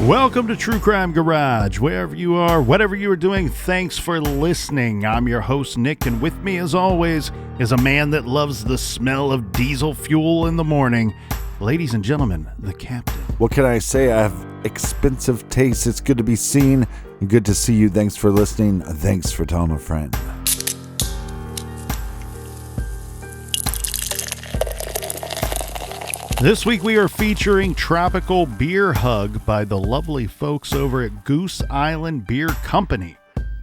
Welcome to True Crime Garage. Wherever you are, whatever you are doing, thanks for listening. I'm your host, Nick, and with me, as always, is a man that loves the smell of diesel fuel in the morning. Ladies and gentlemen, the captain. What can I say? I have expensive taste. It's good to be seen and good to see you. Thanks for listening. Thanks for telling a friend. This week we are featuring Tropical Beer Hug by the lovely folks over at Goose Island Beer Company.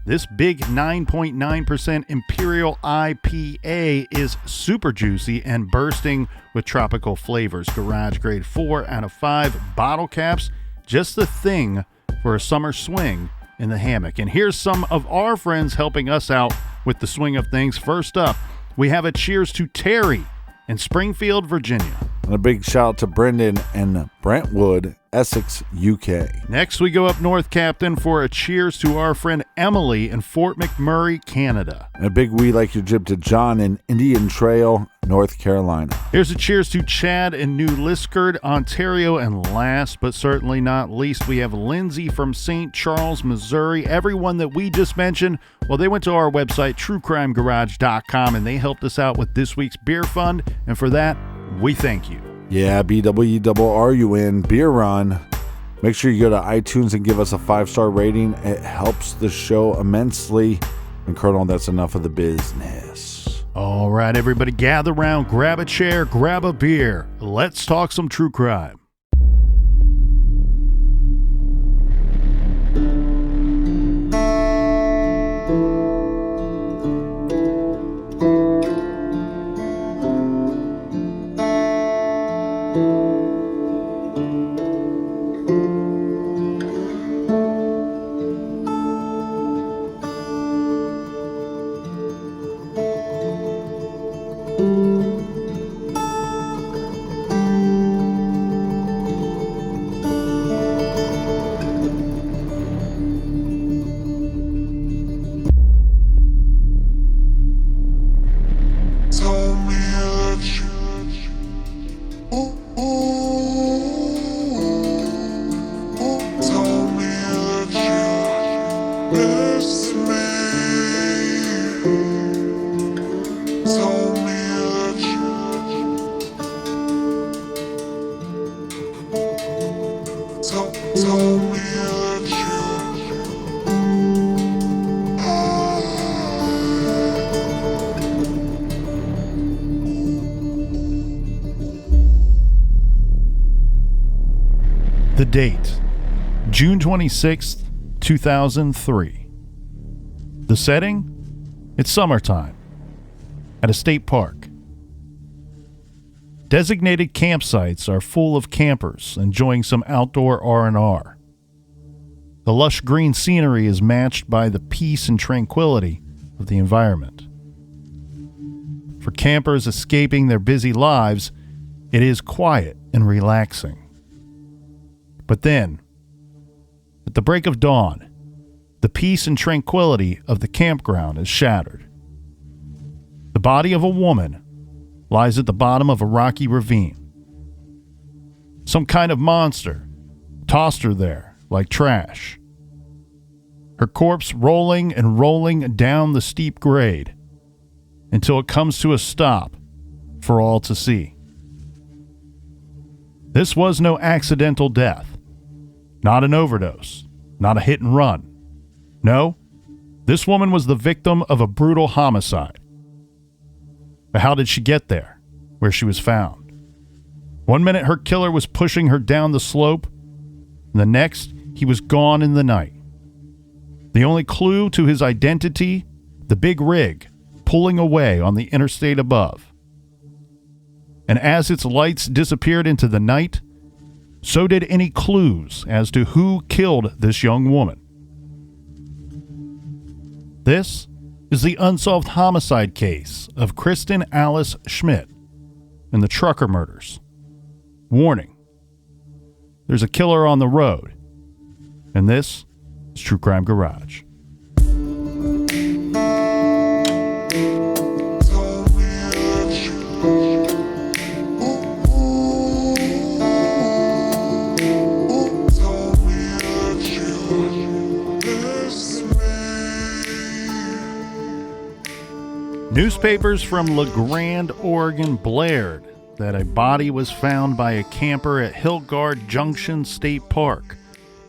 This big 9.9% Imperial IPA is super juicy and bursting with tropical flavors. Garage grade 4 out of 5 bottle caps, just the thing for a summer swing in the hammock. And here's some of our friends helping us out with the swing of things. First up, we have a cheers to Terry in Springfield, Virginia. And a big shout out to Brendan in Brentwood, Essex, UK. Next, we go up north, Captain, for a cheers to our friend Emily in Fort McMurray, Canada. And a big we like your jib to John in Indian Trail, North Carolina. Here's a cheers to Chad in New Liskeard, Ontario. And last but certainly not least, we have Lindsay from St. Charles, Missouri. Everyone that we just mentioned, well, they went to our website, truecrimegarage.com, and they helped us out with this week's beer fund. And for that, we thank you. Yeah, BWRUN, Beer Run. Make sure you go to iTunes and give us a 5-star rating. It helps the show immensely. And Colonel, that's enough of the business. All right, everybody, gather around, grab a chair, grab a beer. Let's talk some true crime. The date, June 26th, 2003. The setting, it's summertime at a state park. Designated campsites are full of campers enjoying some outdoor R&R. The lush green scenery is matched by the peace and tranquility of the environment. For campers escaping their busy lives, it is quiet and relaxing. But then, at the break of dawn, the peace and tranquility of the campground is shattered. The body of a woman lies at the bottom of a rocky ravine. Some kind of monster tossed her there like trash. Her corpse rolling and rolling down the steep grade until it comes to a stop for all to see. This was no accidental death. Not an overdose, not a hit and run. No, this woman was the victim of a brutal homicide. But how did she get there, where she was found? One minute her killer was pushing her down the slope, and the next he was gone in the night. The only clue to his identity, the big rig pulling away on the interstate above. And as its lights disappeared into the night, so did any clues as to who killed this young woman. This is the unsolved homicide case of Kristin Alice Schmidt and the trucker murders. Warning: there's a killer on the road, and this is True Crime Garage. Newspapers from LaGrande, Oregon blared that a body was found by a camper at Hillgard Junction State Park.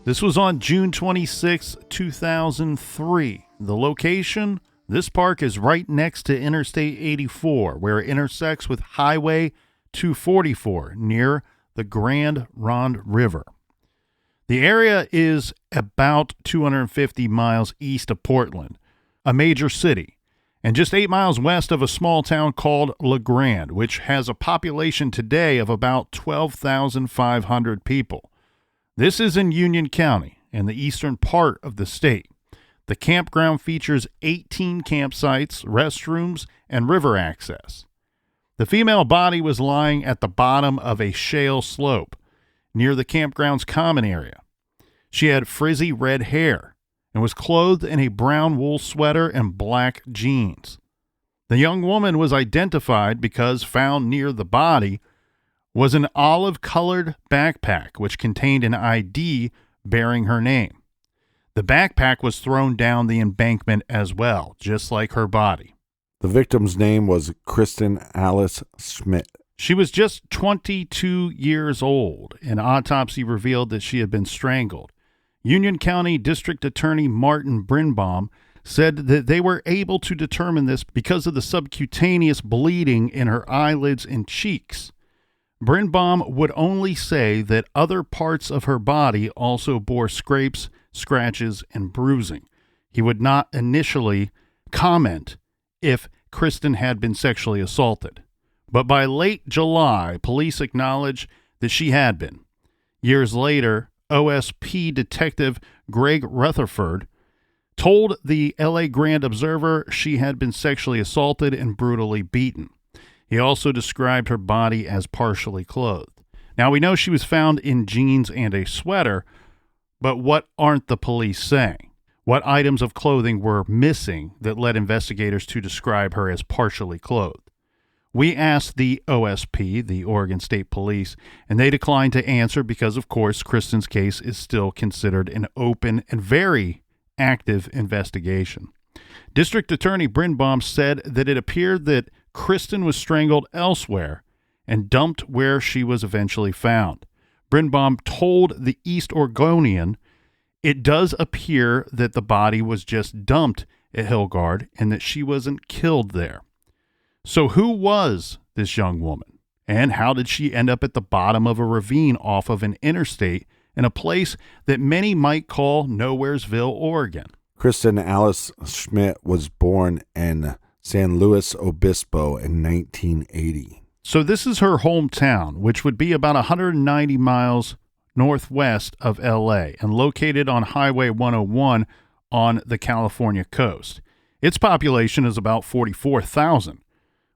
This was on June 26, 2003. The location? This park is right next to Interstate 84, where it intersects with Highway 244 near the Grand Ronde River. The area is about 250 miles east of Portland, a major city, and just 8 miles west of a small town called LaGrande, which has a population today of about 12,500 people. This is in Union County, in the eastern part of the state. The campground features 18 campsites, restrooms, and river access. The female body was lying at the bottom of a shale slope near the campground's common area. She had frizzy red hair and was clothed in a brown wool sweater and black jeans. The young woman was identified because found near the body was an olive-colored backpack which contained an ID bearing her name. The backpack was thrown down the embankment as well, just like her body. The victim's name was Kristin Alice Schmidt. She was just 22 years old. An autopsy revealed that she had been strangled. Union County District Attorney Martin Brinbaum said that they were able to determine this because of the subcutaneous bleeding in her eyelids and cheeks. Brinbaum would only say that other parts of her body also bore scrapes, scratches, and bruising. He would not initially comment if Kristen had been sexually assaulted. But by late July, police acknowledged that she had been. Years later, OSP Detective Greg Rutherford told the LA Grand Observer she had been sexually assaulted and brutally beaten. He also described her body as partially clothed. Now, we know she was found in jeans and a sweater, but what aren't the police saying? What items of clothing were missing that led investigators to describe her as partially clothed? We asked the OSP, the Oregon State Police, and they declined to answer because, of course, Kristen's case is still considered an open and very active investigation. District Attorney Brinbaum said that it appeared that Kristen was strangled elsewhere and dumped where she was eventually found. Brinbaum told the East Oregonian, "It does appear that the body was just dumped at Hillgard and that she wasn't killed there." So who was this young woman? And how did she end up at the bottom of a ravine off of an interstate in a place that many might call Nowheresville, Oregon? Kristin Alice Schmidt was born in San Luis Obispo in 1980. So this is her hometown, which would be about 190 miles northwest of LA and located on Highway 101 on the California coast. Its population is about 44,000.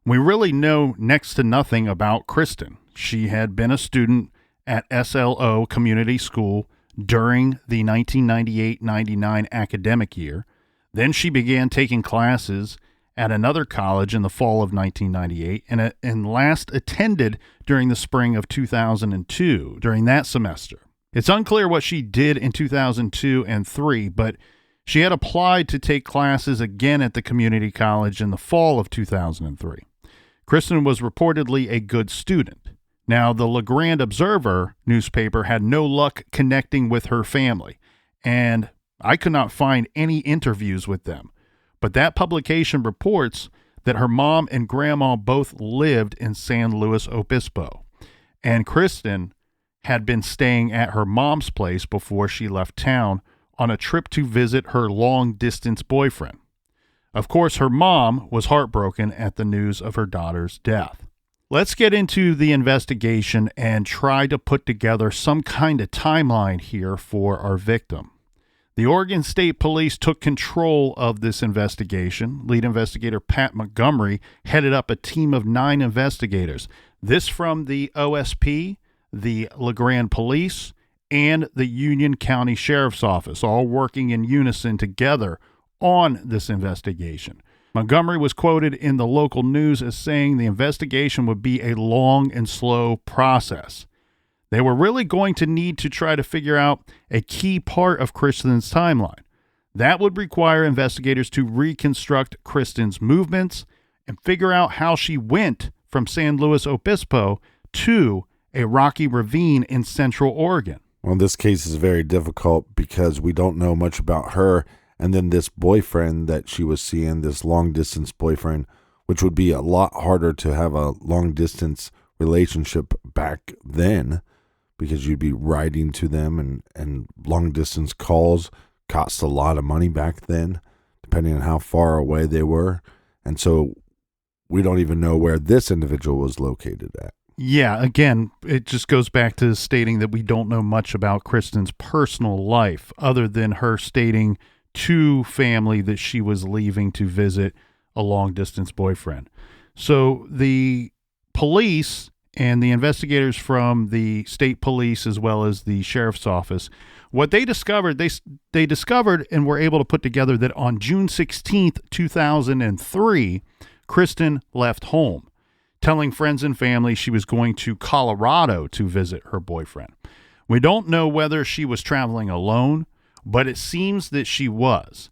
We really know next to nothing about Kristen. She had been a student at SLO Community School during the 1998-99 academic year. Then she began taking classes at another college in the fall of 1998 and last attended during the spring of 2002 during that semester. It's unclear what she did in 2002 and 3, but she had applied to take classes again at the community college in the fall of 2003. Kristen was reportedly a good student. Now, the LaGrande Observer newspaper had no luck connecting with her family, and I could not find any interviews with them. But that publication reports that her mom and grandma both lived in San Luis Obispo, and Kristen had been staying at her mom's place before she left town on a trip to visit her long-distance boyfriend. Of course, her mom was heartbroken at the news of her daughter's death. Let's get into the investigation and try to put together some kind of timeline here for our victim. The Oregon State Police took control of this investigation. Lead investigator Pat Montgomery headed up a team of 9 investigators. This from the OSP, the LaGrande Police, and the Union County Sheriff's Office, all working in unison together on this investigation. Montgomery was quoted in the local news as saying the investigation would be a long and slow process. They were really going to need to try to figure out a key part of Kristen's timeline. That would require investigators to reconstruct Kristen's movements and figure out how she went from San Luis Obispo to a rocky ravine in Central Oregon. Well, this case is very difficult because we don't know much about her. And then this boyfriend that she was seeing, this long-distance boyfriend, which would be a lot harder to have a long-distance relationship back then because you'd be writing to them, and long-distance calls cost a lot of money back then, depending on how far away they were. And so we don't even know where this individual was located at. Yeah, again, it just goes back to stating that we don't know much about Kristen's personal life other than her stating to family that she was leaving to visit a long-distance boyfriend. So the police and the investigators from the state police as well as the sheriff's office, what they discovered, they discovered and were able to put together that on June 16th, 2003, Kristen left home, telling friends and family she was going to Colorado to visit her boyfriend. We don't know whether she was traveling alone, but it seems that she was.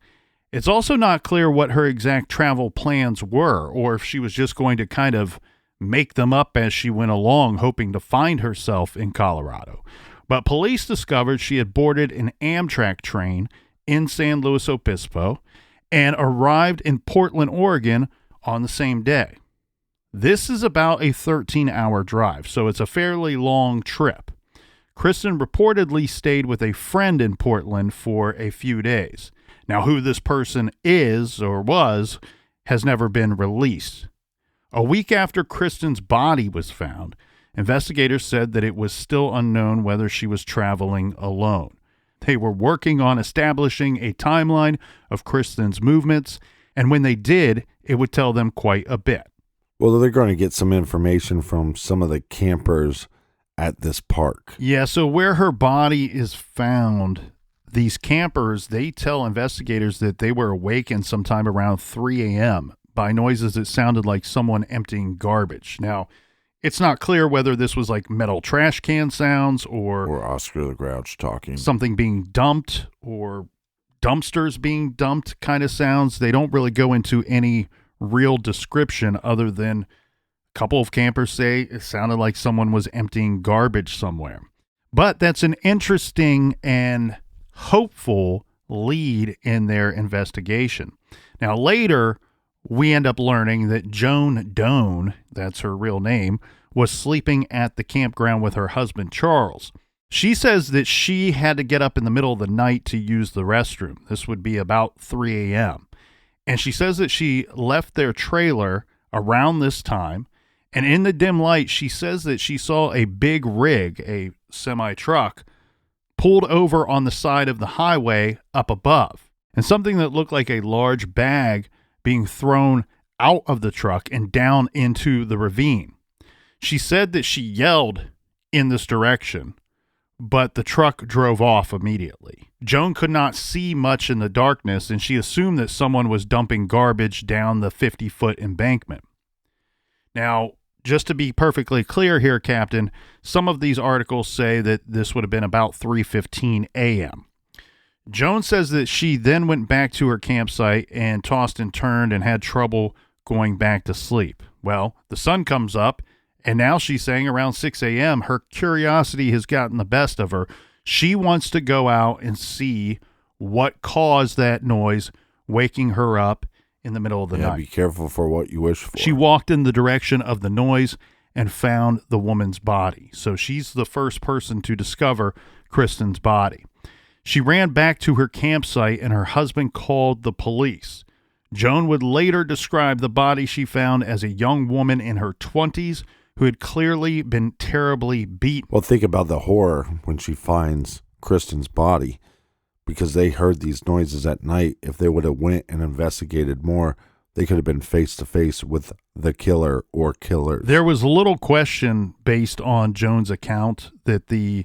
It's also not clear what her exact travel plans were, or if she was just going to kind of make them up as she went along, hoping to find herself in Colorado. But police discovered she had boarded an Amtrak train in San Luis Obispo and arrived in Portland, Oregon on the same day. This is about a 13-hour drive, so it's a fairly long trip. Kristen reportedly stayed with a friend in Portland for a few days. Now, who this person is or was has never been released. A week after Kristen's body was found, investigators said that it was still unknown whether she was traveling alone. They were working on establishing a timeline of Kristen's movements, and when they did, it would tell them quite a bit. Well, they're going to get some information from some of the campers at this park. Yeah, so where her body is found, these campers, they tell investigators that they were awakened sometime around 3 a.m. by noises that sounded like someone emptying garbage. Now, it's not clear whether this was like metal trash can sounds or Oscar the Grouch talking. Something being dumped or dumpsters being dumped kind of sounds. They don't really go into any real description other than a couple of campers say it sounded like someone was emptying garbage somewhere. But that's an interesting and hopeful lead in their investigation. Now, later, we end up learning that Joan Doan, that's her real name, was sleeping at the campground with her husband, Charles. She says that she had to get up in the middle of the night to use the restroom. This would be about 3 a.m. And she says that she left their trailer around this time. And in the dim light, she says that she saw a big rig, a semi-truck, pulled over on the side of the highway up above. And something that looked like a large bag being thrown out of the truck and down into the ravine. She said that she yelled in this direction, but the truck drove off immediately. Joan could not see much in the darkness, and she assumed that someone was dumping garbage down the 50-foot embankment. Now, just to be perfectly clear here, Captain, some of these articles say that this would have been about 3:15 a.m. Joan says that she then went back to her campsite and tossed and turned and had trouble going back to sleep. Well, the sun comes up, and now she's saying around 6 a.m., her curiosity has gotten the best of her. She wants to go out and see what caused that noise, waking her up in the middle of the night. Be careful for what you wish for. She walked in the direction of the noise and found the woman's body. So she's the first person to discover Kristen's body. She ran back to her campsite, and her husband called the police. Joan would later describe the body she found as a young woman in her 20s who had clearly been terribly beaten. Well, think about the horror when she finds Kristen's body, because they heard these noises at night. If they would have went and investigated more, they could have been face to face with the killer or killers. There was little question based on Joan's account that the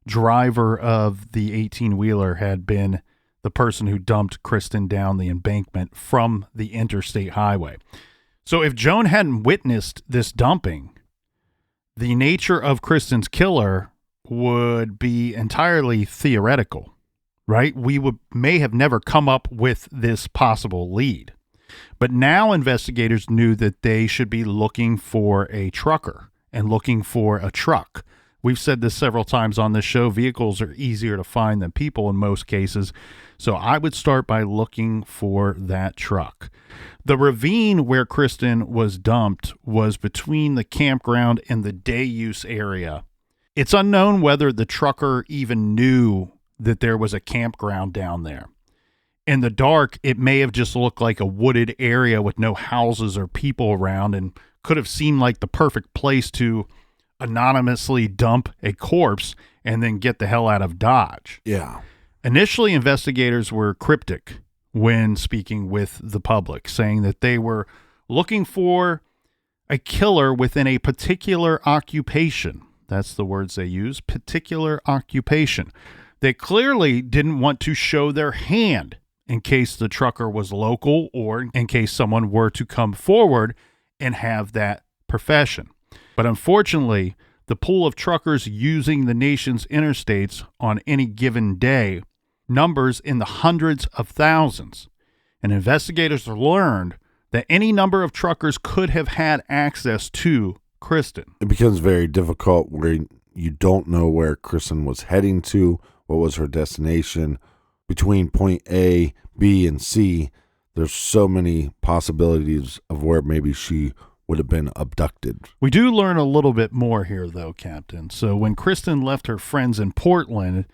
driver of the 18-wheeler had been the person who dumped Kristen down the embankment from the interstate highway. So if Joan hadn't witnessed this dumping, the nature of Kristen's killer would be entirely theoretical, right? We may have never come up with this possible lead. But now investigators knew that they should be looking for a trucker and looking for a truck. We've said this several times on this show. Vehicles are easier to find than people in most cases. So I would start by looking for that truck. The ravine where Kristen was dumped was between the campground and the day use area. It's unknown whether the trucker even knew that there was a campground down there. In the dark, it may have just looked like a wooded area with no houses or people around and could have seemed like the perfect place to anonymously dump a corpse and then get the hell out of Dodge. Yeah. Initially, investigators were cryptic when speaking with the public, saying that they were looking for a killer within a particular occupation. That's the words they use, particular occupation. They clearly didn't want to show their hand in case the trucker was local or in case someone were to come forward and have that profession. But unfortunately, the pool of truckers using the nation's interstates on any given day numbers in the hundreds of thousands. And investigators learned that any number of truckers could have had access to Kristen. It becomes very difficult where you don't know where Kristen was heading to, what was her destination. Between point A, B, and C, there's so many possibilities of where maybe she would have been abducted. We do learn a little bit more here, though, Captain. So when Kristen left her friends in Portland,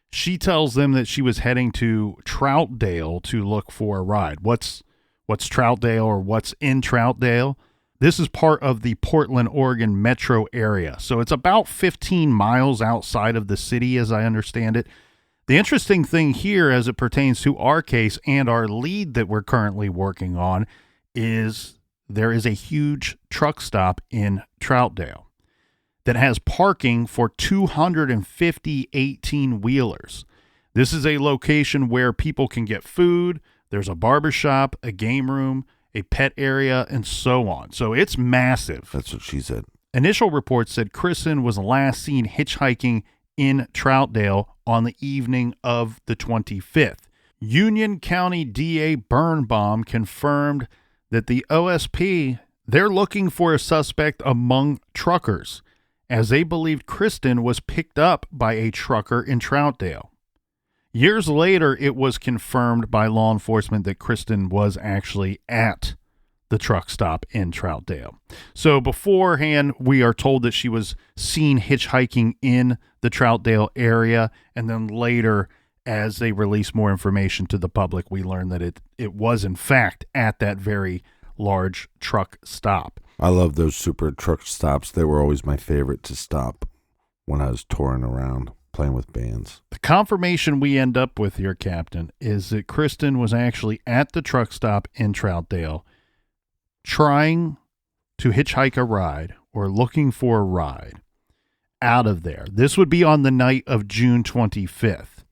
she tells them that she was heading to Troutdale to look for a ride. What's Troutdale, or what's in Troutdale? This is part of the Portland, Oregon metro area. So it's about 15 miles outside of the city, as I understand it. The interesting thing here, as it pertains to our case and our lead that we're currently working on, is there is a huge truck stop in Troutdale that has parking for 250 18-wheelers. This is a location where people can get food. There's a barbershop, a game room, a pet area, and so on. So it's massive. That's what she said. Initial reports said Kristen was last seen hitchhiking in Troutdale on the evening of the 25th. Union County DA Birnbaum confirmed that the OSP, they're looking for a suspect among truckers, as they believed Kristen was picked up by a trucker in Troutdale. Years later, it was confirmed by law enforcement that Kristen was actually at the truck stop in Troutdale. So beforehand, we are told that she was seen hitchhiking in the Troutdale area, and then later, as they release more information to the public, we learn that it was in fact at that very large truck stop. I love those super truck stops. They were always my favorite to stop when I was touring around playing with bands. The confirmation we end up with here, Captain, is that Kristen was actually at the truck stop in Troutdale trying to hitchhike a ride or looking for a ride out of there. This would be on the night of June 25th.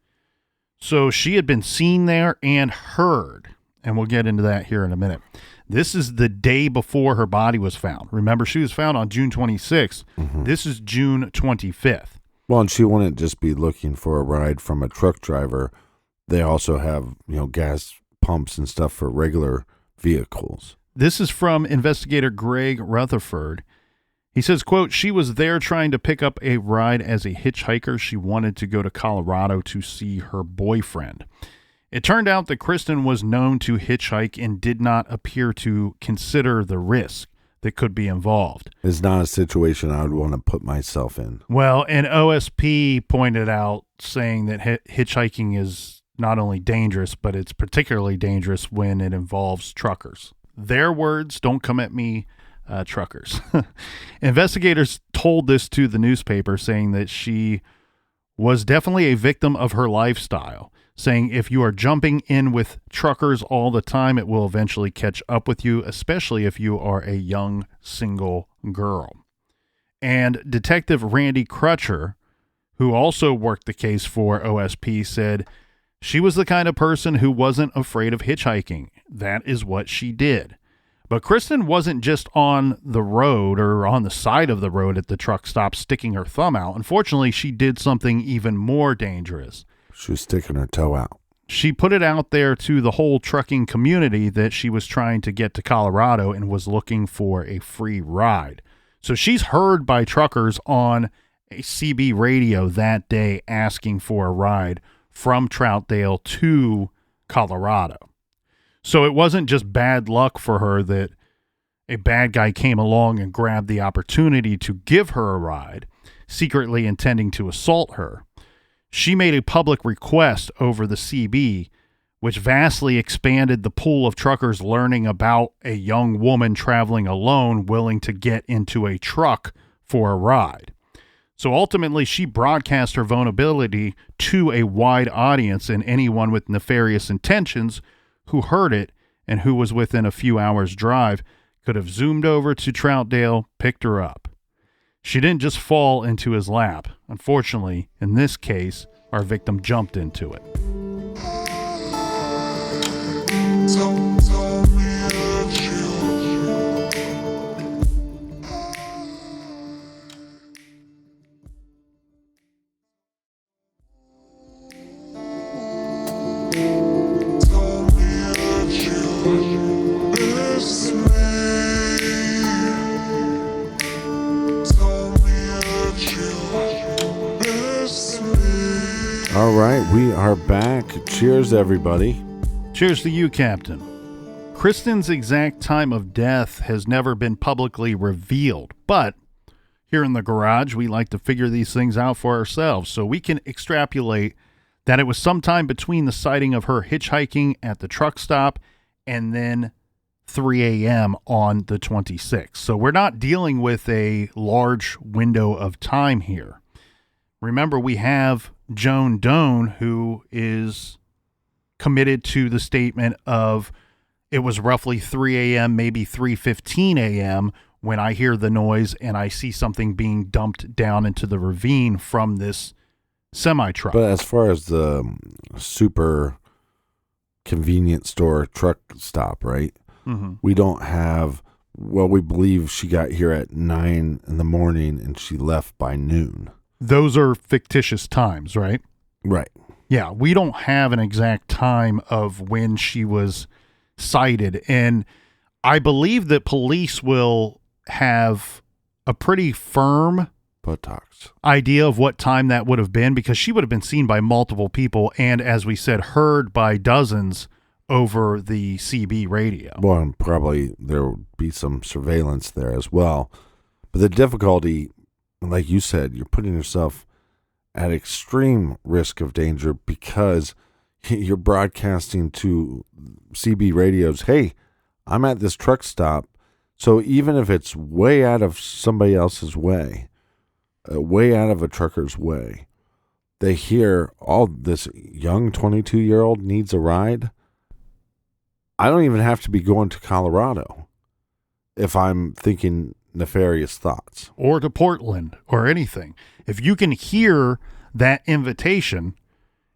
So she had been seen there and heard, and we'll get into that here in a minute. This is the day before her body was found. Remember, she was found on June 26th. Mm-hmm. This is June 25th. Well, and she wouldn't just be looking for a ride from a truck driver. They also have, gas pumps and stuff for regular vehicles. This is from investigator Greg Rutherford. He says, quote, she was there trying to pick up a ride as a hitchhiker. She wanted to go to Colorado to see her boyfriend. It turned out that Kristen was known to hitchhike and did not appear to consider the risk that could be involved. It's not a situation I would want to put myself in. Well, an OSP pointed out, saying that hitchhiking is not only dangerous, but it's particularly dangerous when it involves truckers. Their words, don't come at me, truckers. Investigators told this to the newspaper, saying that she was definitely a victim of her lifestyle, saying if you are jumping in with truckers all the time, it will eventually catch up with you, especially if you are a young single girl. And Detective Randy Crutcher, who also worked the case for OSP, said she was the kind of person who wasn't afraid of hitchhiking. That is what she did. But Kristen wasn't just on the road or on the side of the road at the truck stop sticking her thumb out. Unfortunately, she did something even more dangerous. She was sticking her toe out. She put it out there to the whole trucking community that she was trying to get to Colorado and was looking for a free ride. So she's heard by truckers on a CB radio that day asking for a ride from Troutdale to Colorado. So it wasn't just bad luck for her that a bad guy came along and grabbed the opportunity to give her a ride, secretly intending to assault her. She made a public request over the CB, which vastly expanded the pool of truckers learning about a young woman traveling alone willing to get into a truck for a ride. So ultimately, she broadcast her vulnerability to a wide audience, and anyone with nefarious intentions who heard it and who was within a few hours' drive could have zoomed over to Troutdale, picked her up. She didn't just fall into his lap. Unfortunately, in this case, our victim jumped into it. All right, we are back. Cheers, everybody. Cheers to you, Captain. Kristen's exact time of death has never been publicly revealed, but here in the garage, we like to figure these things out for ourselves, so we can extrapolate that it was sometime between the sighting of her hitchhiking at the truck stop and then 3 a.m. on the 26th. So we're not dealing with a large window of time here. Remember, we have Joan Doan, who is committed to the statement of it was roughly 3 a.m., maybe 3:15 a.m. when I hear the noise and I see something being dumped down into the ravine from this semi-truck. But as far as the super convenience store truck stop, right? Mm-hmm. We don't have, well, we believe she got here at 9 in the morning and she left by noon. Those are fictitious times, right? Right. Yeah, we don't have an exact time of when she was sighted. And I believe that police will have a pretty firm buttocks idea of what time that would have been, because she would have been seen by multiple people and, as we said, heard by dozens over the CB radio. Well, and probably there would be some surveillance there as well. But the difficulty, like you said, you're putting yourself at extreme risk of danger because you're broadcasting to CB radios, hey, I'm at this truck stop. So even if it's way out of somebody else's way, way out of a trucker's way, they hear, oh, this young 22-year-old needs a ride. I don't even have to be going to Colorado if I'm thinking nefarious thoughts. Or to Portland or anything. If you can hear that invitation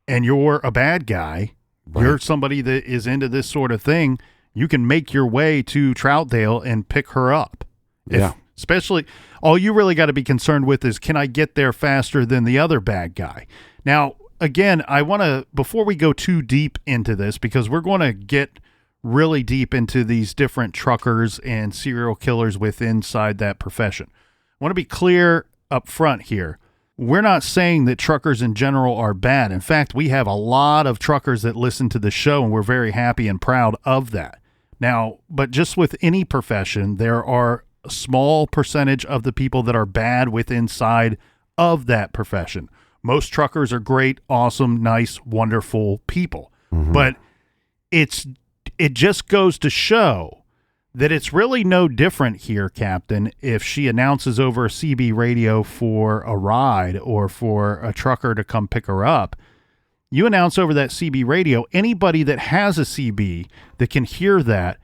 and you're a bad guy, right, you're somebody that is into this sort of thing, you can make your way to Troutdale and pick her up. Yeah. Especially, all you really got to be concerned with is, can I get there faster than the other bad guy? Now, again, I want to, before we go too deep into this, because we're going to get really deep into these different truckers and serial killers inside that profession. I want to be clear up front here. We're not saying that truckers in general are bad. In fact, we have a lot of truckers that listen to the show, and we're very happy and proud of that. Now, but just with any profession, there are a small percentage of the people that are bad inside of that profession. Most truckers are great, awesome, nice, wonderful people. Mm-hmm. But it just goes to show that it's really no different here, Captain, if she announces over a CB radio for a ride or for a trucker to come pick her up. You announce over that CB radio, anybody that has a CB that can hear that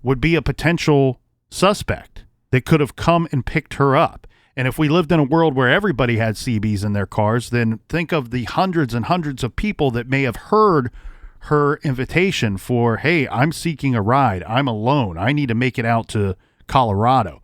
would be a potential suspect that could have come and picked her up. And if we lived in a world where everybody had CBs in their cars, then think of the hundreds and hundreds of people that may have heard her invitation for, hey, I'm seeking a ride. I'm alone. I need to make it out to Colorado.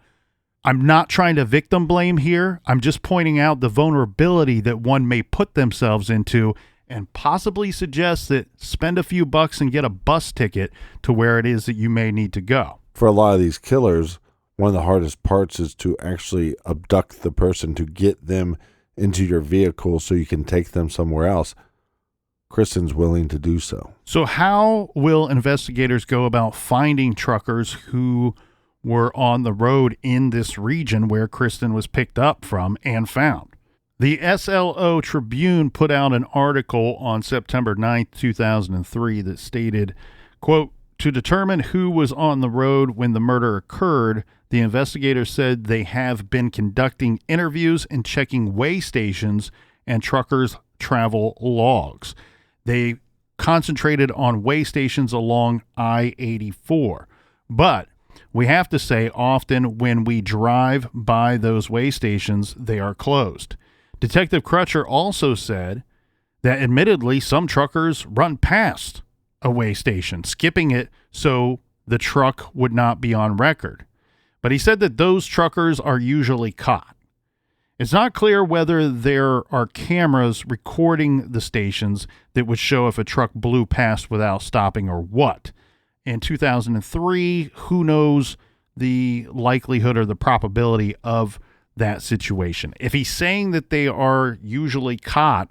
I'm not trying to victim blame here. I'm just pointing out the vulnerability that one may put themselves into and possibly suggests that spend a few bucks and get a bus ticket to where it is that you may need to go. For a lot of these killers, one of the hardest parts is to actually abduct the person to get them into your vehicle so you can take them somewhere else. Kristen's willing to do so. So how will investigators go about finding truckers who were on the road in this region where Kristen was picked up from and found? The SLO Tribune put out an article on September 9th, 2003 that stated, quote, "To determine who was on the road when the murder occurred, the investigators said they have been conducting interviews and checking way stations and truckers' travel logs. They concentrated on way stations along I-84. But we have to say often when we drive by those way stations, they are closed." Detective Crutcher also said that admittedly some truckers run past a way station, skipping it so the truck would not be on record. But he said that those truckers are usually caught. It's not clear whether there are cameras recording the stations that would show if a truck blew past without stopping or what. In 2003, who knows the likelihood or the probability of that situation. If he's saying that they are usually caught,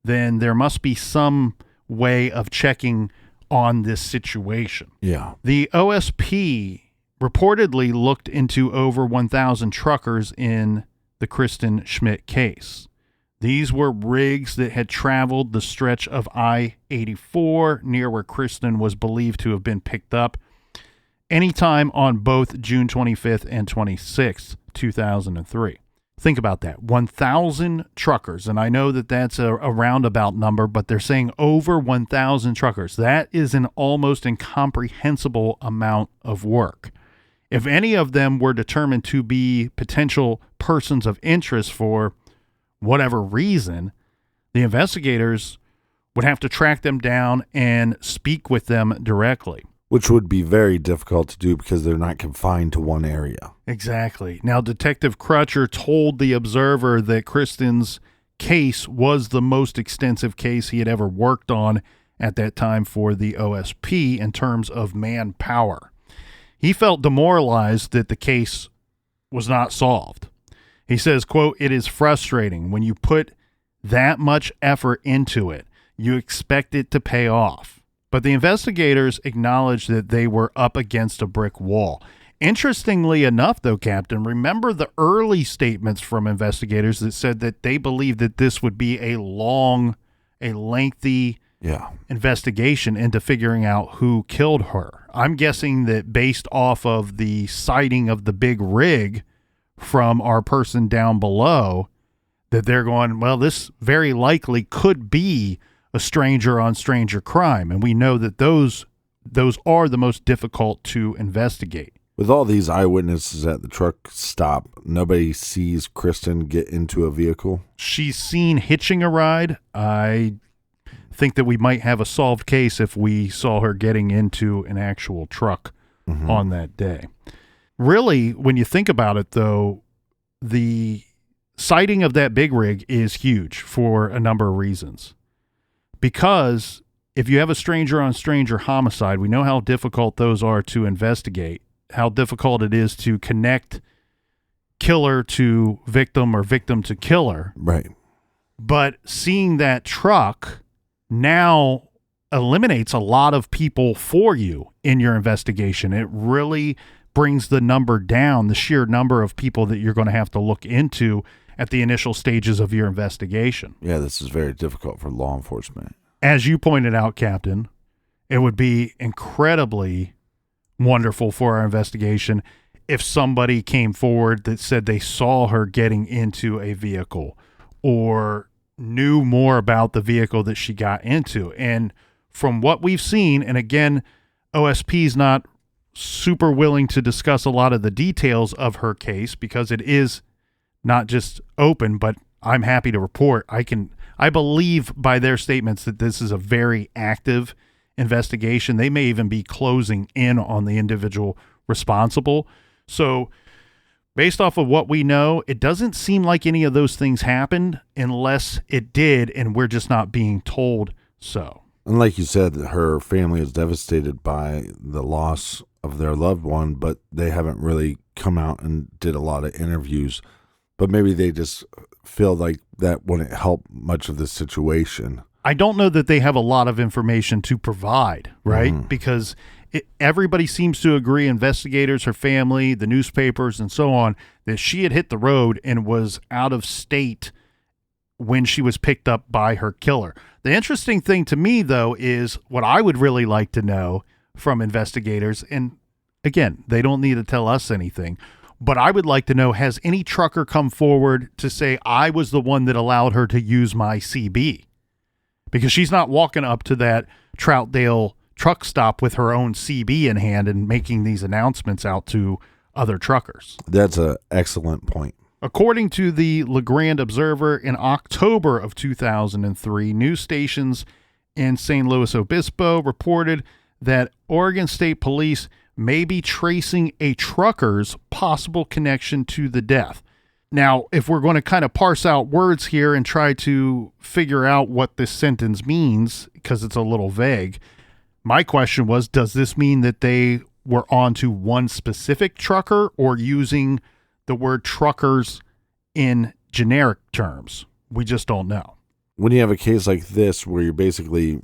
then there must be some way of checking on this situation. Yeah. The OSP reportedly looked into over 1,000 truckers in the Kristin Schmidt case. These were rigs that had traveled the stretch of I-84 near where Kristen was believed to have been picked up anytime on both June 25th and 26th, 2003. Think about that. 1,000 truckers. And I know that that's a roundabout number, but they're saying over 1,000 truckers. That is an almost incomprehensible amount of work. If any of them were determined to be potential persons of interest for whatever reason, the investigators would have to track them down and speak with them directly. Which would be very difficult to do because they're not confined to one area. Exactly. Now, Detective Crutcher told the Observer that Kristen's case was the most extensive case he had ever worked on at that time for the OSP in terms of manpower. He felt demoralized that the case was not solved. He says, quote, "It is frustrating when you put that much effort into it. You expect it to pay off." But the investigators acknowledged that they were up against a brick wall. Interestingly enough, though, Captain, remember the early statements from investigators that said that they believed that this would be a lengthy investigation into figuring out who killed her. I'm guessing that based off of the sighting of the big rig from our person down below, that they're going, well, this very likely could be a stranger on stranger crime. And we know that those are the most difficult to investigate. With all these eyewitnesses at the truck stop, nobody sees Kristen get into a vehicle. She's seen hitching a ride. I think that we might have a solved case if we saw her getting into an actual truck on that day. Really, when you think about it, though, the sighting of that big rig is huge for a number of reasons. Because if you have a stranger on stranger homicide, we know how difficult those are to investigate, how difficult it is to connect killer to victim or victim to killer. Right. But seeing that truck now eliminates a lot of people for you in your investigation. It really brings the number down, the sheer number of people that you're going to have to look into at the initial stages of your investigation. Yeah, this is very difficult for law enforcement. As you pointed out, Captain, it would be incredibly wonderful for our investigation if somebody came forward that said they saw her getting into a vehicle or knew more about the vehicle that she got into. And from what we've seen, and again, OSP's not super willing to discuss a lot of the details of her case because it is not just open, but I'm happy to report I believe by their statements that this is a very active investigation. They may even be closing in on the individual responsible. So Based off of what we know, it doesn't seem like any of those things happened unless it did, and we're just not being told so. And like you said, her family is devastated by the loss of their loved one, but they haven't really come out and did a lot of interviews. But maybe they just feel like that wouldn't help much of the situation. I don't know that they have a lot of information to provide, right? Because everybody seems to agree, investigators, her family, the newspapers, and so on, that she had hit the road and was out of state when she was picked up by her killer. The interesting thing to me, though, is what I would really like to know from investigators, and again, they don't need to tell us anything, but I would like to know, has any trucker come forward to say, I was the one that allowed her to use my CB? Because she's not walking up to that Troutdale truck stop with her own CB in hand and making these announcements out to other truckers. That's an excellent point. According to the LeGrand Observer, in October of 2003, news stations in St. Louis Obispo reported that Oregon State Police may be tracing a trucker's possible connection to the death. Now, if we're going to kind of parse out words here and try to figure out what this sentence means, because it's a little vague, my question was, does this mean that they were on to one specific trucker or using the word truckers in generic terms? We just don't know. When you have a case like this where you're basically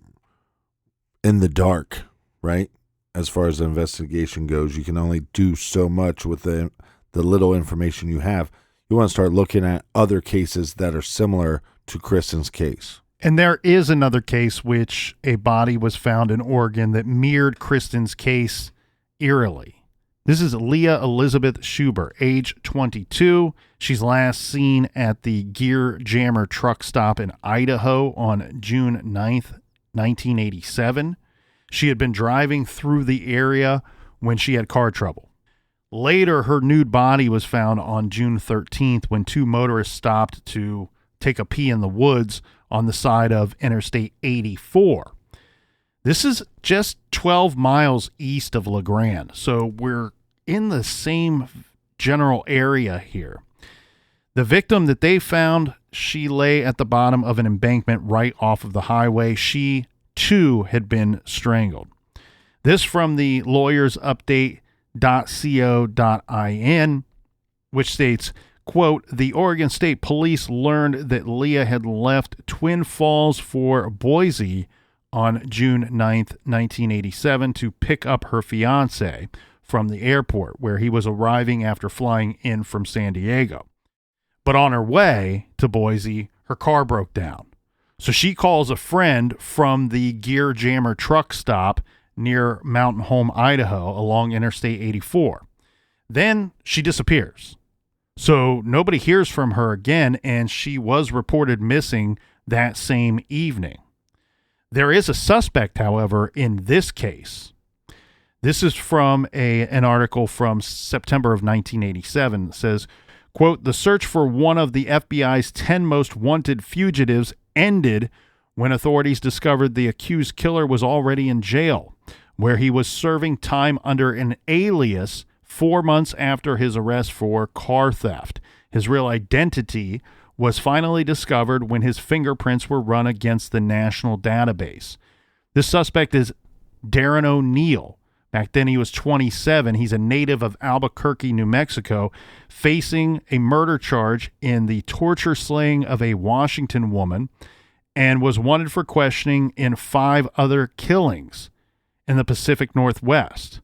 in the dark, right? As far as the investigation goes, you can only do so much with the little information you have. You want to start looking at other cases that are similar to Kristen's case. And there is another case which a body was found in Oregon that mirrored Kristen's case eerily. This is Leah Elizabeth Schubert, age 22. She's last seen at the Gear Jammer truck stop in Idaho on June 9th, 1987. She had been driving through the area when she had car trouble. Later, her nude body was found on June 13th when two motorists stopped to take a pee in the woods on the side of Interstate 84. This is just 12 miles east of LeGrand, so we're in the same general area here. The victim that they found, she lay at the bottom of an embankment right off of the highway. She, too, had been strangled. This from the lawyersupdate.co.in, which states, quote, the Oregon State Police learned that Leah had left Twin Falls for Boise on June 9th, 1987 to pick up her fiancé from the airport where he was arriving after flying in from San Diego. But on her way to Boise, her car broke down. So she calls a friend from the Gear Jammer truck stop near Mountain Home, Idaho, along Interstate 84. Then she disappears. So nobody hears from her again, and she was reported missing that same evening. There is a suspect, however, in this case. This is from an article from September of 1987 that says, quote, the search for one of the FBI's 10 most wanted fugitives ended when authorities discovered the accused killer was already in jail, where he was serving time under an alias 4 months after his arrest for car theft. His real identity was finally discovered when his fingerprints were run against the national database. This suspect is Darren O'Neill. Back then he was 27. He's a native of Albuquerque, New Mexico, facing a murder charge in the torture slaying of a Washington woman, and was wanted for questioning in 5 other killings in the Pacific Northwest.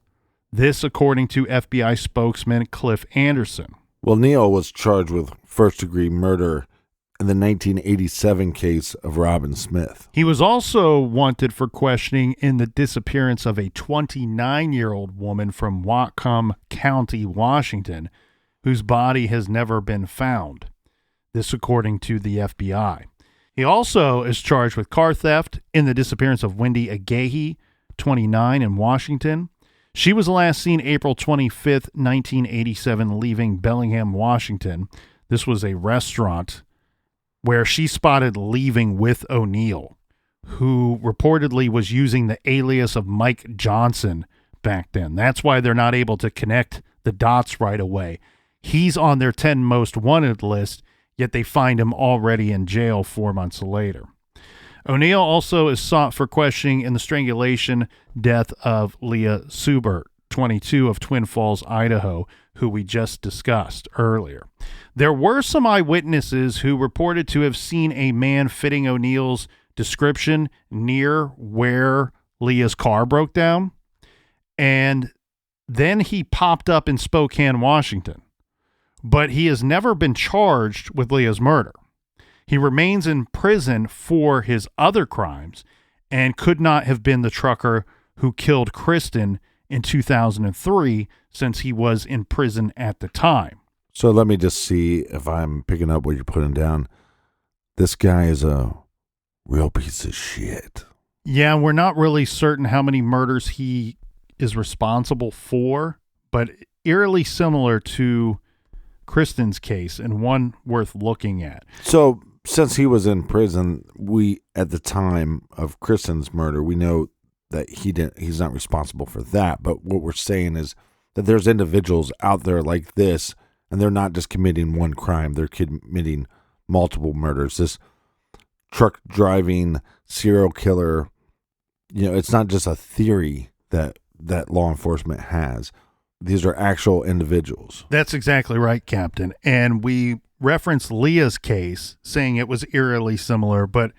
This according to FBI spokesman Cliff Anderson. Well, Neal was charged with first-degree murder in the 1987 case of Robin Smith. He was also wanted for questioning in the disappearance of a 29-year-old woman from Whatcom County, Washington, whose body has never been found. This according to the FBI. He also is charged with car theft in the disappearance of Wendy Agahi, 29, in Washington. She was last seen April 25th, 1987, leaving Bellingham, Washington. This was a restaurant where she spotted leaving with O'Neill, who reportedly was using the alias of Mike Johnson back then. That's why they're not able to connect the dots right away. He's on their 10 most wanted list, yet they find him already in jail 4 months later. O'Neill also is sought for questioning in the strangulation death of Leah Schubert, 22, of Twin Falls, Idaho, who we just discussed earlier. There were some eyewitnesses who reported to have seen a man fitting O'Neill's description near where Leah's car broke down, and then he popped up in Spokane, Washington. But he has never been charged with Leah's murder. He remains in prison for his other crimes and could not have been the trucker who killed Kristen in 2003, since he was in prison at the time. So let me just see if I'm picking up what you're putting down. This guy is a real piece of shit. Yeah, we're not really certain how many murders he is responsible for, but eerily similar to Kristen's case, and one worth looking at. So since he was in prison, we, at the time of Kristen's murder, we know that he's not responsible for that. But what we're saying is that there's individuals out there like this, and they're not just committing one crime, they're committing multiple murders. This truck driving serial killer, it's not just a theory that law enforcement has. These are actual individuals. That's exactly right, Captain. And we referenced Leah's case, saying it was eerily similar, but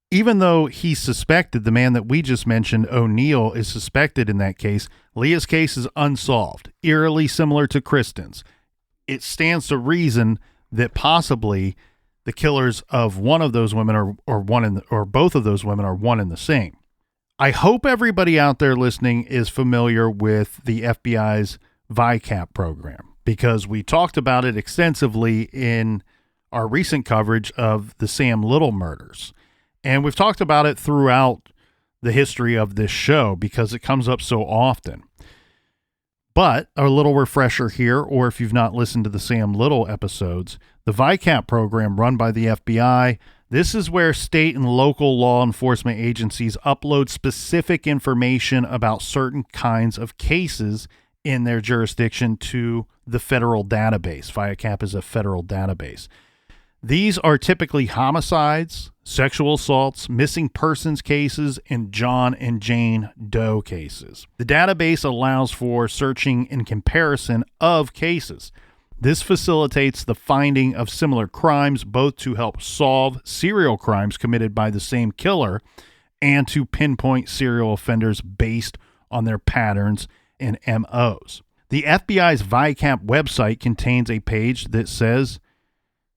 even though he's suspected, the man that we just mentioned, O'Neill, is suspected in that case, Leah's case is unsolved, eerily similar to Kristen's. It stands to reason that possibly the killers of one of those women or both of those women are one and the same. I hope everybody out there listening is familiar with the FBI's VICAP program, because we talked about it extensively in our recent coverage of the Sam Little murders. And we've talked about it throughout the history of this show because it comes up so often. But a little refresher here, or if you've not listened to the Sam Little episodes, the VICAP program run by the FBI, this is where state and local law enforcement agencies upload specific information about certain kinds of cases in their jurisdiction to the federal database. VICAP is a federal database. These are typically homicides, sexual assaults, missing persons cases, and John and Jane Doe cases. The database allows for searching and comparison of cases. This facilitates the finding of similar crimes, both to help solve serial crimes committed by the same killer and to pinpoint serial offenders based on their patterns and MOs. The FBI's VICAP website contains a page that says,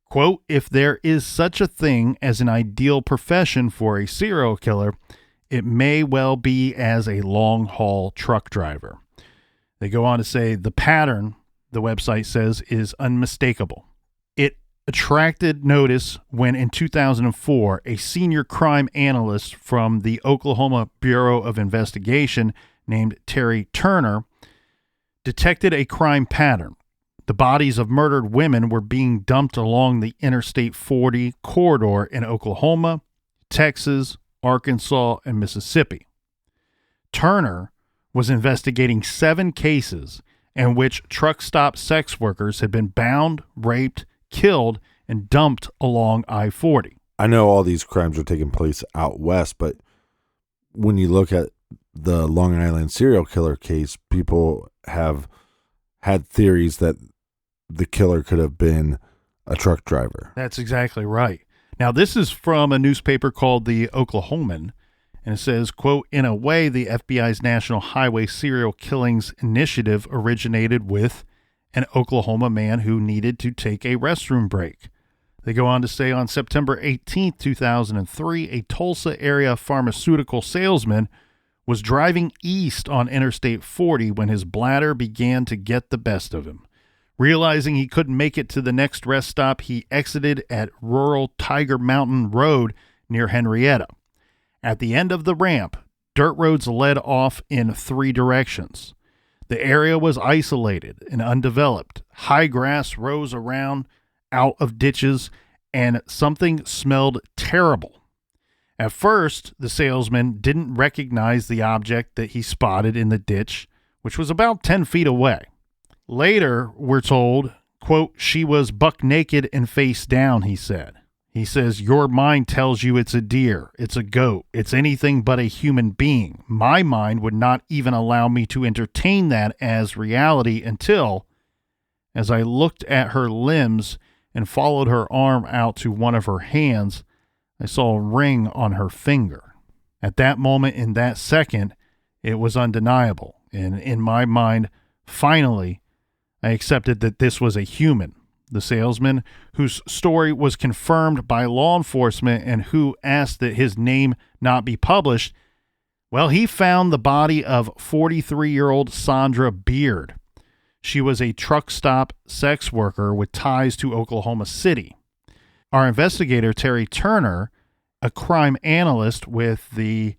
quote, "If there is such a thing as an ideal profession for a serial killer, it may well be as a long-haul truck driver." They go on to say the pattern, the website says, is unmistakable. It attracted notice when in 2004, a senior crime analyst from the Oklahoma Bureau of Investigation named Terry Turner detected a crime pattern. The bodies of murdered women were being dumped along the Interstate 40 corridor in Oklahoma, Texas, Arkansas, and Mississippi. Turner was investigating 7 cases in which truck stop sex workers had been bound, raped, killed, and dumped along I-40. I know all these crimes are taking place out west, but when you look at the Long Island serial killer case, people have had theories that the killer could have been a truck driver. That's exactly right. Now, this is from a newspaper called the Oklahoman, and it says, quote, "In a way, the FBI's National Highway Serial Killings Initiative originated with an Oklahoma man who needed to take a restroom break." They go on to say, on September 18th, 2003, a Tulsa area pharmaceutical salesman was driving east on Interstate 40 when his bladder began to get the best of him. Realizing he couldn't make it to the next rest stop, he exited at rural Tiger Mountain Road near Henrietta. At the end of the ramp, dirt roads led off in 3 directions. The area was isolated and undeveloped. High grass rose around out of ditches, and something smelled terrible. At first, the salesman didn't recognize the object that he spotted in the ditch, which was about 10 feet away. Later, we're told, quote, she was buck naked and face down, he said. He says, your mind tells you it's a deer, it's a goat, it's anything but a human being. My mind would not even allow me to entertain that as reality until, as I looked at her limbs and followed her arm out to one of her hands, I saw a ring on her finger. At that moment, in that second, it was undeniable. And in my mind, finally, I accepted that this was a human. The salesman, whose story was confirmed by law enforcement and who asked that his name not be published, well, he found the body of 43-year-old Sandra Beard. She was a truck stop sex worker with ties to Oklahoma City. Our investigator, Terry Turner, a crime analyst with the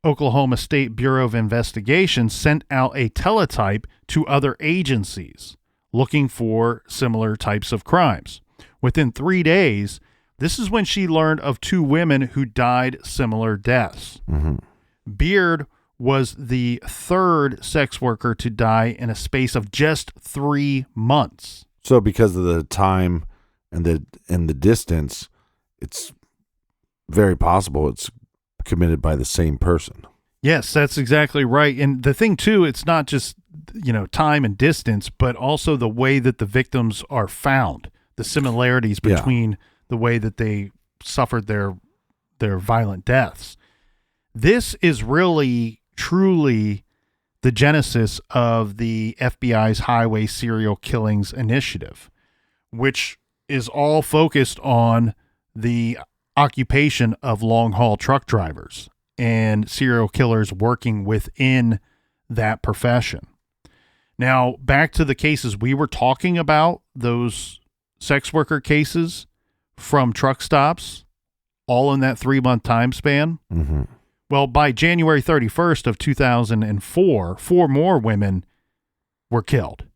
Oklahoma State Bureau of Investigation, sent out a teletype to other agencies looking for similar types of crimes. Within 3 days, this is when she learned of 2 women who died similar deaths. Mm-hmm. Beard was the 3rd sex worker to die in a space of just 3 months. So because of the time and the distance, it's very possible it's committed by the same person. Yes, that's exactly right. And the thing too, it's not just, time and distance, but also the way that the victims are found, the similarities between the way that they suffered their violent deaths. This is really, truly the genesis of the FBI's Highway Serial Killings Initiative, which is all focused on the occupation of long-haul truck drivers and serial killers working within that profession. Now, back to the cases we were talking about, those sex worker cases from truck stops, all in that 3-month time span. Mm-hmm. Well, by January 31st of 2004, 4 more women were killed.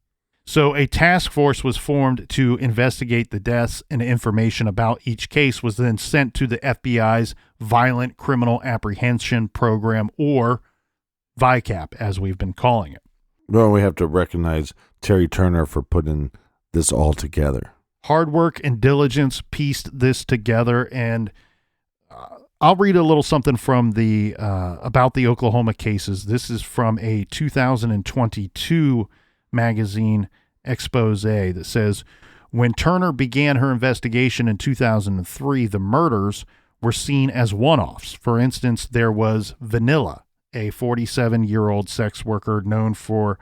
So a task force was formed to investigate the deaths, and information about each case was then sent to the FBI's Violent Criminal Apprehension Program, or VICAP, as we've been calling it. Well, we have to recognize Terry Turner for putting this all together. Hard work and diligence pieced this together, and I'll read a little something from the about the Oklahoma cases. This is from a 2022 magazine expose that says, when Turner began her investigation in 2003, the murders were seen as one-offs. For instance, there was Vanilla, a 47-year-old sex worker known for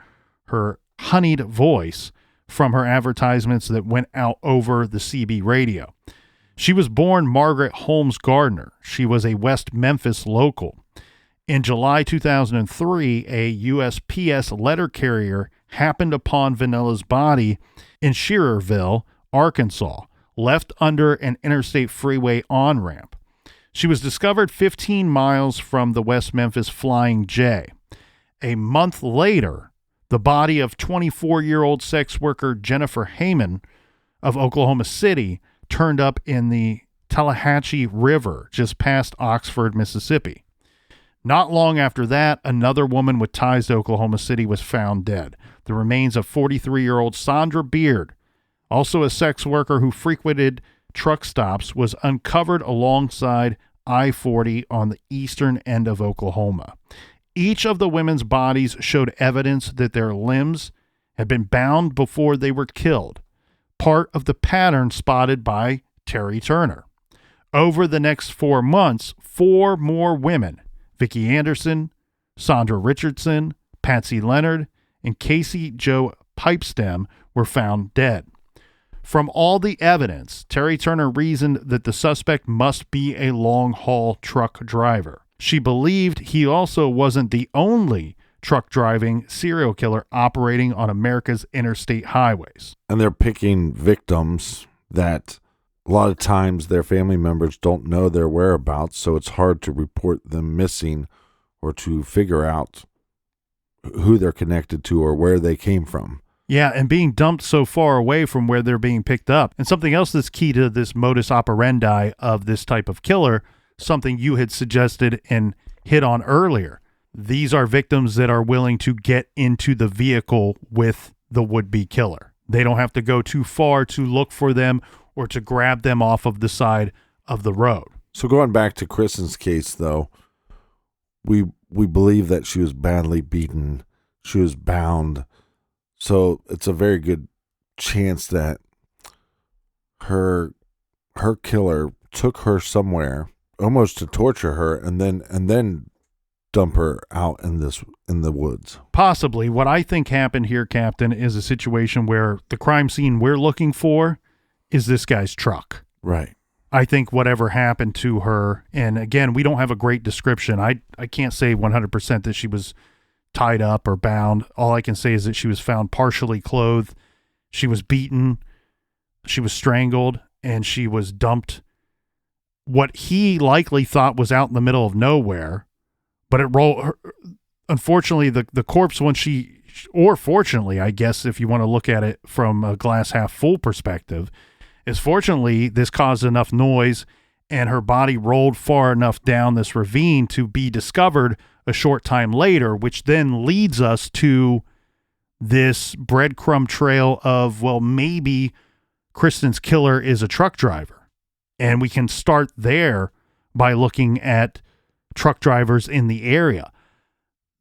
her honeyed voice from her advertisements that went out over the CB radio. She was born Margaret Holmes Gardner. She was a West Memphis local. In July 2003, a USPS letter carrier happened upon Vanilla's body in Shearerville, Arkansas, left under an interstate freeway on-ramp. She was discovered 15 miles from the West Memphis Flying J. A month later, the body of 24-year-old sex worker Jennifer Heyman of Oklahoma City turned up in the Tallahatchie River just past Oxford, Mississippi. Not long after that, another woman with ties to Oklahoma City was found dead. The remains of 43-year-old Sandra Beard, also a sex worker who frequented truck stops, was uncovered alongside I-40 on the eastern end of Oklahoma. Each of the women's bodies showed evidence that their limbs had been bound before they were killed, part of the pattern spotted by Terry Turner. Over the next 4 months, 4 more women, Vicki Anderson, Sandra Richardson, Patsy Leonard, and Casey Jo Pipestem, were found dead. From all the evidence, Terry Turner reasoned that the suspect must be a long-haul truck driver. She believed he also wasn't the only truck-driving serial killer operating on America's interstate highways. And they're picking victims that a lot of times their family members don't know their whereabouts, so it's hard to report them missing or to figure out who they're connected to or where they came from. Yeah, and being dumped so far away from where they're being picked up. And something else that's key to this modus operandi of this type of killer, something you had suggested and hit on earlier. These are victims that are willing to get into the vehicle with the would-be killer. They don't have to go too far to look for them or to grab them off of the side of the road. So going back to Kristen's case, though, we believe that she was badly beaten. She was bound. So it's a very good chance that her killer took her somewhere almost to torture her and then dump her out in the woods. Possibly. What I think happened here, Captain, is a situation where the crime scene we're looking for is this guy's truck. Right. I think whatever happened to her, and again, we don't have a great description. I can't say 100% that she was tied up or bound. All I can say is that she was found partially clothed. She was beaten. She was strangled, and she was dumped what he likely thought was out in the middle of nowhere. But it rolled. Unfortunately, the corpse, when she, or fortunately, I guess, if you want to look at it from a glass half full perspective, is fortunately this caused enough noise and her body rolled far enough down this ravine to be discovered a short time later, which then leads us to this breadcrumb trail of, well, maybe Kristen's killer is a truck driver. And we can start there by looking at truck drivers in the area.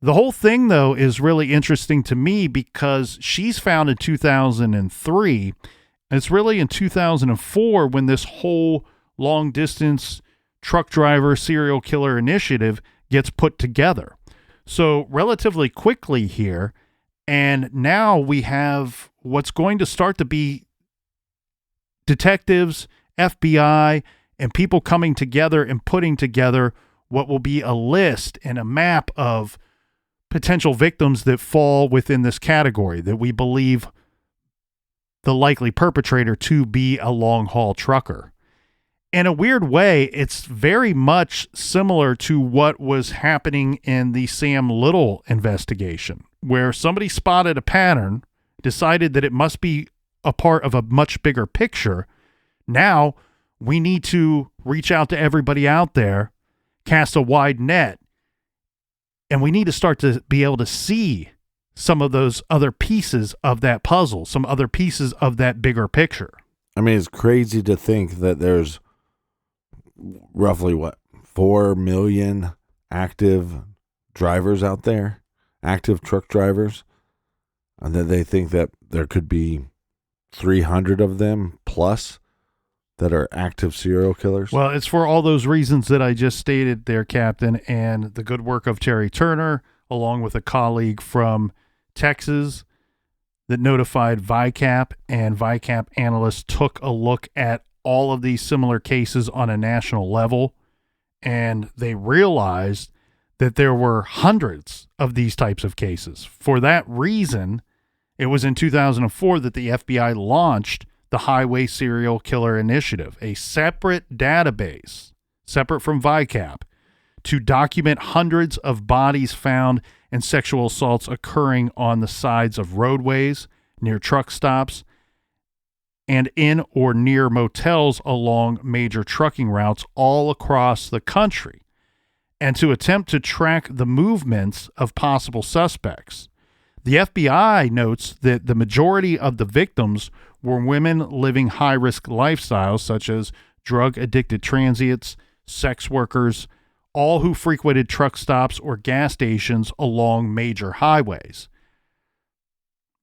The whole thing, though, is really interesting to me because she's found in 2003. And it's really in 2004 when this whole long-distance truck driver serial killer initiative gets put together. So relatively quickly here, and now we have what's going to start to be detectives, FBI, and people coming together and putting together what will be a list and a map of potential victims that fall within this category that we believe the likely perpetrator to be a long-haul trucker. In a weird way, it's very much similar to what was happening in the Sam Little investigation, where somebody spotted a pattern, decided that it must be a part of a much bigger picture. Now we need to reach out to everybody out there, cast a wide net, and we need to start to be able to see some of those other pieces of that puzzle, some other pieces of that bigger picture. I mean, it's crazy to think that there's roughly 4 million active drivers out there, active truck drivers, and that they think that there could be 300 of them plus that are active serial killers. Well, it's for all those reasons that I just stated there, Captain, and the good work of Terry Turner, along with a colleague from Texas that notified VICAP, and VICAP analysts took a look at all of these similar cases on a national level, and they realized that there were hundreds of these types of cases. For that reason, it was in 2004 that the FBI launched the Highway Serial Killer Initiative, a separate database, separate from VICAP, to document hundreds of bodies found and sexual assaults occurring on the sides of roadways, near truck stops, and in or near motels along major trucking routes all across the country, and to attempt to track the movements of possible suspects. The FBI notes that the majority of the victims were women living high-risk lifestyles, such as drug-addicted transients, sex workers, all who frequented truck stops or gas stations along major highways.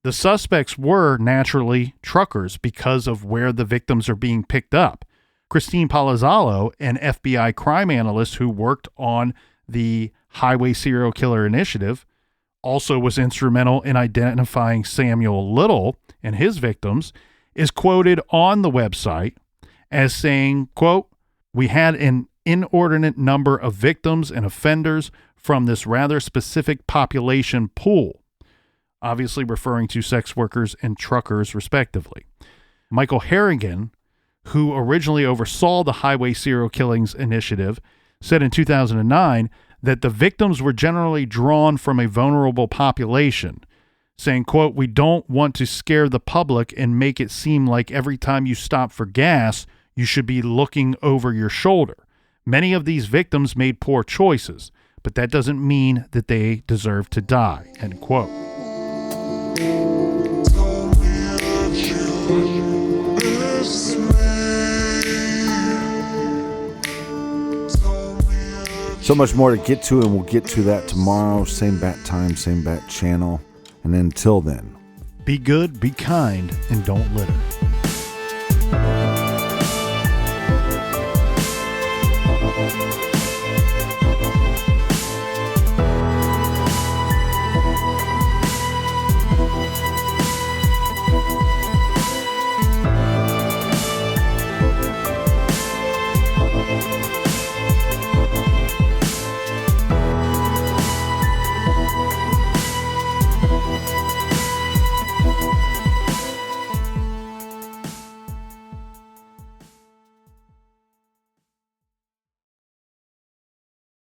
The suspects were naturally truckers because of where the victims are being picked up. Christine Palazzolo, an FBI crime analyst who worked on the Highway Serial Killer Initiative, also was instrumental in identifying Samuel Little and his victims, is quoted on the website as saying, quote, "We had an inordinate number of victims and offenders from this rather specific population pool," obviously referring to sex workers and truckers respectively. Michael Harrigan, who originally oversaw the Highway Serial Killings Initiative, said in 2009 that the victims were generally drawn from a vulnerable population, saying, quote, "We don't want to scare the public and make it seem like every time you stop for gas, you should be looking over your shoulder. Many of these victims made poor choices, but that doesn't mean that they deserve to die," end quote. So much more to get to, and we'll get to that tomorrow. Same bat time, same bat channel. And until then, be good, be kind, and don't litter.